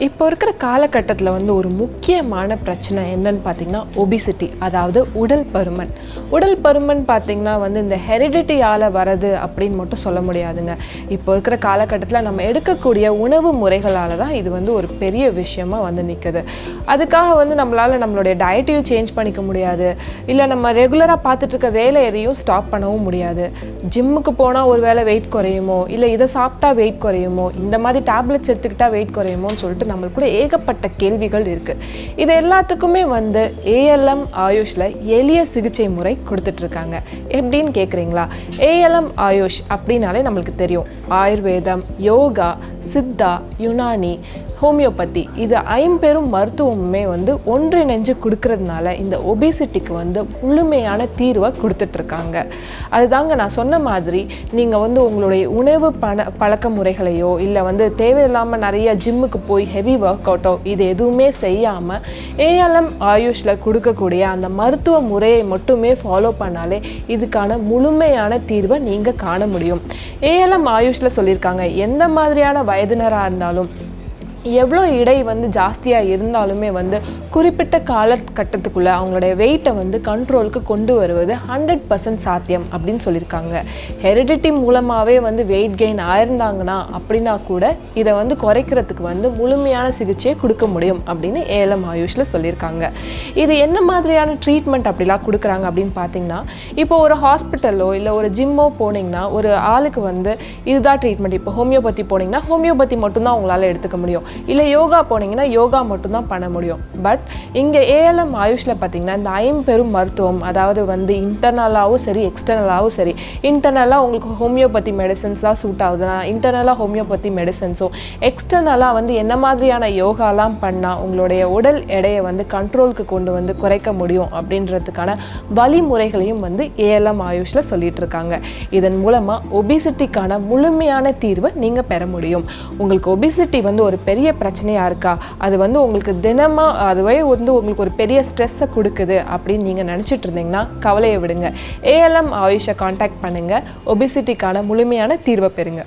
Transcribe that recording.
இப்போ இருக்கிற காலகட்டத்தில் வந்து ஒரு முக்கியமான பிரச்சனை என்னன்னு பார்த்தீங்கன்னா ஒபிசிட்டி, அதாவது உடல் பருமன். உடல் பருமன் பார்த்திங்கன்னா வந்து இந்த ஹெரிடிட்டியால் வரது அப்படின்னு மட்டும் சொல்ல முடியாதுங்க. இப்போ இருக்கிற காலகட்டத்தில் நம்ம எடுக்கக்கூடிய உணவு முறைகளால் தான் இது வந்து ஒரு பெரிய விஷயமாக வந்து நிற்குது. அதுக்காக வந்து நம்மளால் நம்மளுடைய டயட்டையும் சேஞ்ச் பண்ணிக்க முடியாது, இல்லை நம்ம ரெகுலராக பார்த்துட்ருக்க வேலை எதையும் ஸ்டாப் பண்ணவும் முடியாது. ஜிம்முக்கு போனால் ஒரு வேளை வெயிட் குறையுமோ, இல்லை இதை சாப்பிட்டா வெயிட் குறையுமோ, இந்த மாதிரி டேப்லெட்ஸ் எடுத்துக்கிட்டால் வெயிட் குறையுமோன்னு சொல்லிட்டு நம்மளுக்குள்ள ஏகப்பட்ட கேள்விகள் இருக்குது. இது எல்லாத்துக்குமே வந்து ஏஎல்எம் ஆயுஷில் எளிய சிகிச்சை முறை கொடுத்துட்ருக்காங்க. எப்படின்னு கேட்குறீங்களா? ஏஎல்எம் ஆயுஷ் அப்படின்னாலே நம்மளுக்கு தெரியும். ஆயுர்வேதம், யோகா, சித்தா, யுனானி, ஹோமியோபதி, இது ஐம்பெரும் மருத்துவமுமே வந்து ஒன்றிணைஞ்சு கொடுக்கறதுனால இந்த ஒபிசிட்டிக்கு வந்து முழுமையான தீர்வை கொடுத்துட்ருக்காங்க. அதுதாங்க நான் சொன்ன மாதிரி நீங்கள் வந்து உங்களுடைய உணவு பழக்க முறைகளையோ, இல்லை வந்து தேவையில்லாமல் நிறைய ஜிம்முக்கு போய் ஹெவி ஒர்க் அவுட்டோ இது எதுவுமே செய்யாமல் ஏஎல்எம் ஆயுஷில் கொடுக்கக்கூடிய அந்த மருத்துவ முறையை மட்டுமே ஃபாலோ பண்ணாலே இதுக்கான முழுமையான தீர்வை நீங்கள் காண முடியும். ஏஎல்எம் ஆயுஷில் சொல்லியிருக்காங்க, எந்த மாதிரியான வயதினராக இருந்தாலும், எவ்வளோ இடை வந்து ஜாஸ்தியாக இருந்தாலுமே வந்து குறிப்பிட்ட காலகட்டத்துக்குள்ளே அவங்களுடைய வெயிட்டை வந்து கண்ட்ரோலுக்கு கொண்டு வருவது 100% சாத்தியம் அப்படின்னு சொல்லியிருக்காங்க. ஹெரிடிட்டி மூலமாகவே வந்து வெயிட் கெயின் ஆயிருந்தாங்கன்னா அப்படின்னா கூட இதை வந்து குறைக்கிறதுக்கு வந்து முழுமையான சிகிச்சையை கொடுக்க முடியும் அப்படின்னு ஏஎல்எம் ஆயுஷில் சொல்லியிருக்காங்க. இது என்ன மாதிரியான ட்ரீட்மெண்ட் அப்படிலாம் கொடுக்குறாங்க அப்படின்னு பார்த்தீங்கன்னா, இப்போ ஒரு ஹாஸ்பிட்டலோ இல்லை ஒரு ஜிம்மோ போனீங்கன்னா ஒரு ஆளுக்கு வந்து இதுதான் ட்ரீட்மெண்ட். இப்போ ஹோமியோபதி போனீங்கன்னா ஹோமியோபதி மட்டும்தான் உங்களால் எடுத்துக்க முடியும், இல்லை யோகா போனீங்கன்னா யோகா மட்டும்தான் பண்ண முடியும். பட் இங்கே ஏஎல்எம் ஆயுஷில் பார்த்தீங்கன்னா இந்த ஐம்பெரும் மருத்துவம், அதாவது வந்து இன்டர்னலாகவும் சரி எக்ஸ்டர்னலாகவும் சரி, இன்டர்னலாக உங்களுக்கு ஹோமியோபதி மெடிசன்ஸ்லாம் சூட் ஆகுதுன்னா இன்டர்னலாக ஹோமியோபதி மெடிசன்ஸும், எக்ஸ்டர்னலாக வந்து என்ன மாதிரியான யோகாலாம் பண்ணால் உங்களுடைய உடல் எடையை வந்து கண்ட்ரோலுக்கு கொண்டு வந்து குறைக்க முடியும் அப்படின்றதுக்கான வழிமுறைகளையும் வந்து ஏஎல்எம் ஆயுஷில் சொல்லிட்டு இருக்காங்க. இதன் மூலமாக ஒபிசிட்டிக்கான முழுமையான தீர்வை நீங்கள் பெற முடியும். உங்களுக்கு ஒபிசிட்டி வந்து ஒரு பெரிய பிரச்சனையாக இருக்கா, அது வந்து உங்களுக்கு தினமாக அதுவே வந்து உங்களுக்கு ஒரு பெரிய ஸ்ட்ரெஸ்ஸை கொடுக்குது அப்படின்னு நீங்கள் நினச்சிட்டு இருந்தீங்கன்னா கவலையை விடுங்க. ஏஎல்எம் ஆயுஷை கான்டாக்ட் பண்ணுங்கள், ஒபிசிட்டிக்கான முழுமையான தீர்வை பெறுங்க.